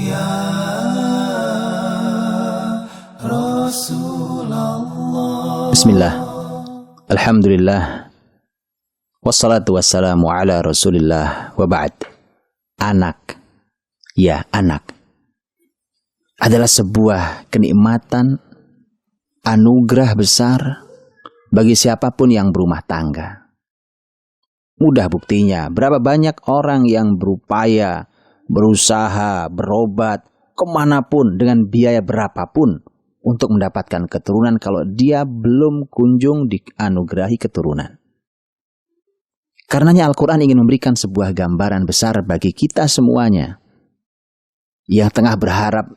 Ya Rasulullah. Bismillah, alhamdulillah, wassalatu wassalamu ala rasulillah, wa ba'd. Anak, ya anak, adalah sebuah kenikmatan, anugerah besar bagi siapapun yang berumah tangga. Mudah buktinya, berapa banyak orang yang berupaya, berusaha, berobat, kemanapun dengan biaya berapapun untuk mendapatkan keturunan kalau dia belum kunjung dianugerahi keturunan. Karenanya Al-Quran ingin memberikan sebuah gambaran besar bagi kita semuanya yang tengah berharap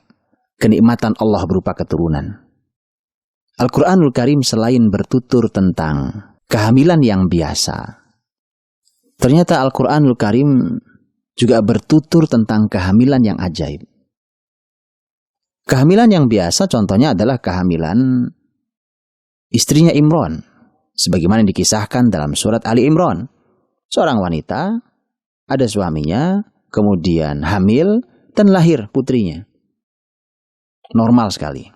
kenikmatan Allah berupa keturunan. Al-Quranul Karim selain bertutur tentang kehamilan yang biasa, ternyata Al-Quranul Karim juga bertutur tentang kehamilan yang ajaib. Kehamilan yang biasa contohnya adalah kehamilan istrinya Imran, sebagaimana dikisahkan dalam surat Ali Imran. Seorang wanita, ada suaminya, kemudian hamil, dan lahir putrinya. Normal sekali.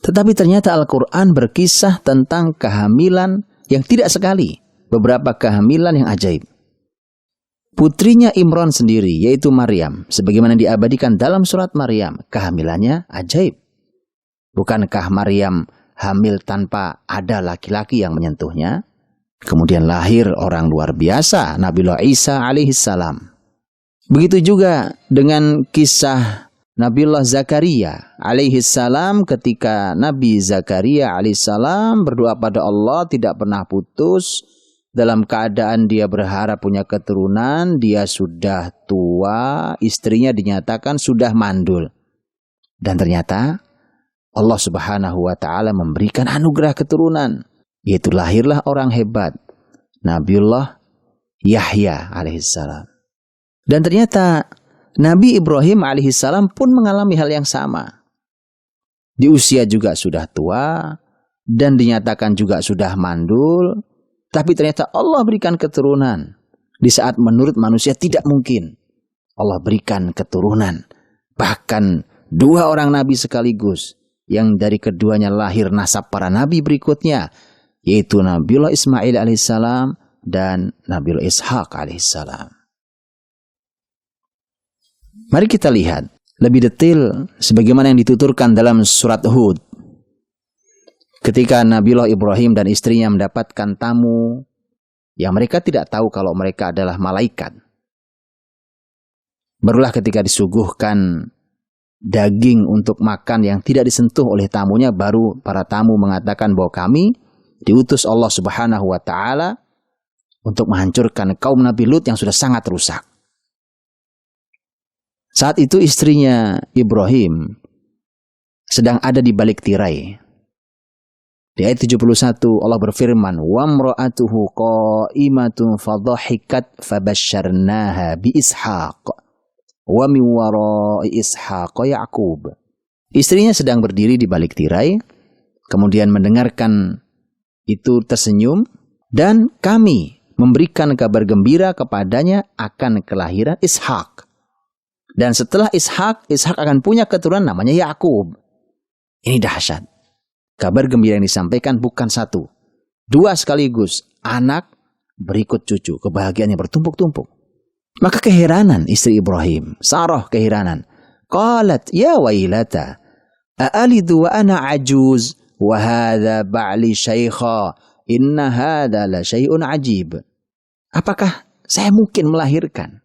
Tetapi ternyata Al-Quran berkisah tentang kehamilan yang tidak sekali, beberapa kehamilan yang ajaib. Putrinya Imran sendiri, yaitu Maryam, sebagaimana diabadikan dalam surat Maryam, kehamilannya ajaib. Bukankah Maryam hamil tanpa ada laki-laki yang menyentuhnya? Kemudian lahir orang luar biasa, Nabiullah Isa alaihissalam. Begitu juga dengan kisah Nabiullah Zakaria alaihissalam, ketika Nabi Zakaria alaihissalam berdoa pada Allah tidak pernah putus. Dalam keadaan dia berharap punya keturunan, dia sudah tua, istrinya dinyatakan sudah mandul. Dan ternyata Allah Subhanahu wa Ta'ala memberikan anugerah keturunan, yaitu lahirlah orang hebat, Nabiullah Yahya alaihissalam. Dan ternyata Nabi Ibrahim alaihissalam pun mengalami hal yang sama. Di usia juga sudah tua, dan dinyatakan juga sudah mandul. Tapi ternyata Allah berikan keturunan. Di saat menurut manusia tidak mungkin. Allah berikan keturunan. Bahkan dua orang nabi sekaligus. Yang dari keduanya lahir nasab para nabi berikutnya. Yaitu Nabiullah Ismail alaihissalam dan Nabiullah Ishaq alaihissalam. Mari kita lihat lebih detail sebagaimana yang dituturkan dalam surat Hud. Ketika Nabiullah Ibrahim dan istrinya mendapatkan tamu yang mereka tidak tahu kalau mereka adalah malaikat. Barulah ketika disuguhkan daging untuk makan yang tidak disentuh oleh tamunya, baru para tamu mengatakan bahwa kami diutus Allah Subhanahu wa Ta'ala untuk menghancurkan kaum Nabi Lut yang sudah sangat rusak. Saat itu istrinya Ibrahim sedang ada di balik tirai. Di ayat 71 Allah berfirman, "Wa imra'atuhu qa'imatun fadhahikat fabasyarnaha bi Ishaq wa min wara'i Ishaq Ya'qub." Istrinya sedang berdiri di balik tirai, kemudian mendengarkan itu tersenyum, dan kami memberikan kabar gembira kepadanya akan kelahiran Ishak. Dan setelah Ishak akan punya keturunan namanya Ya'qub. Ini dahsyat. Kabar gembira yang disampaikan bukan satu, dua sekaligus. Anak berikut cucu, kebahagiaan yang bertumpuk-tumpuk. Maka keheranan istri Ibrahim, Sarah keheranan. Qalat ya wailata, a'alidu wa ana ajuz, wa hadha ba'li syaikha, inna hadha la syai'un ajib. Apakah saya mungkin melahirkan?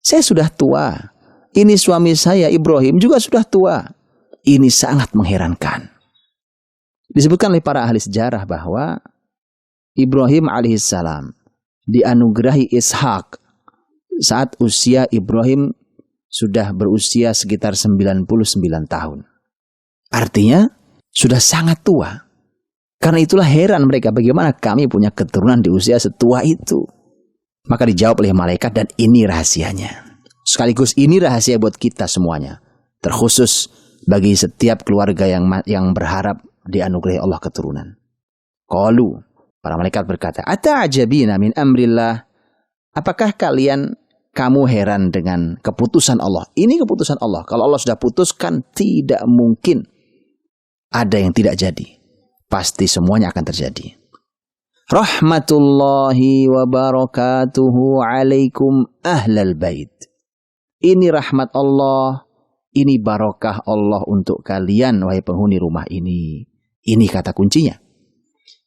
Saya sudah tua. Ini suami saya Ibrahim juga sudah tua. Ini sangat mengherankan. Disebutkan oleh para ahli sejarah bahwa Ibrahim alaihissalam dianugerahi Ishak saat usia Ibrahim sudah berusia sekitar 99 tahun. Artinya sudah sangat tua. Karena itulah heran mereka, bagaimana kami punya keturunan di usia setua itu. Maka dijawab oleh malaikat, dan ini rahasianya. Sekaligus ini rahasia buat kita semuanya. Terkhusus bagi setiap keluarga yang berharap dianugerahi Allah keturunan. Qalu, para malaikat berkata, ata'ajabina min amrillah. Apakah kalian kamu heran dengan keputusan Allah. Ini keputusan Allah. Kalau Allah sudah putuskan, tidak mungkin ada yang tidak jadi. Pasti semuanya akan terjadi. Rahmatullahi wa barakatuhu alaikum ahlal bait. Ini rahmat Allah, ini barakah Allah untuk kalian, wahai penghuni rumah ini. Ini kata kuncinya.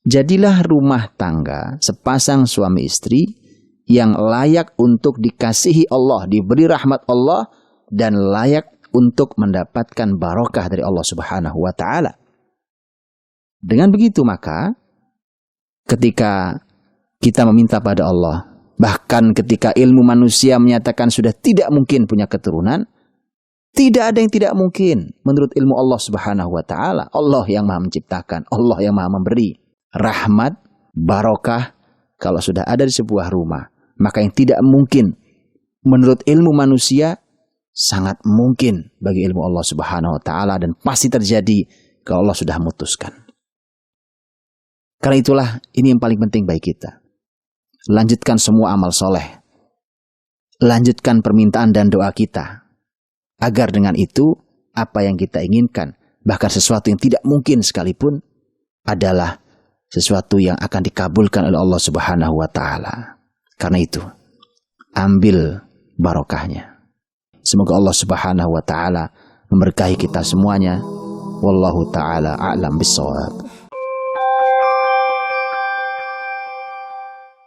Jadilah rumah tangga sepasang suami istri yang layak untuk dikasihi Allah, diberi rahmat Allah, dan layak untuk mendapatkan barakah dari Allah Subhanahu wa Ta'ala. Dengan begitu maka, ketika kita meminta pada Allah, bahkan ketika ilmu manusia menyatakan sudah tidak mungkin punya keturunan, tidak ada yang tidak mungkin menurut ilmu Allah Subhanahu wa Ta'ala. Allah yang Maha menciptakan, Allah yang Maha memberi rahmat, barakah. Kalau sudah ada di sebuah rumah, maka yang tidak mungkin menurut ilmu manusia sangat mungkin bagi ilmu Allah Subhanahu wa Ta'ala, dan pasti terjadi kalau Allah sudah memutuskan. Karena itulah ini yang paling penting bagi kita. Lanjutkan semua amal soleh. Lanjutkan permintaan dan doa kita. Agar dengan itu, apa yang kita inginkan, bahkan sesuatu yang tidak mungkin sekalipun, adalah sesuatu yang akan dikabulkan oleh Allah Subhanahu wa Ta'ala. Karena itu, ambil barokahnya. Semoga Allah Subhanahu wa Ta'ala memberkahi kita semuanya. Wallahu ta'ala a'lam bissawab.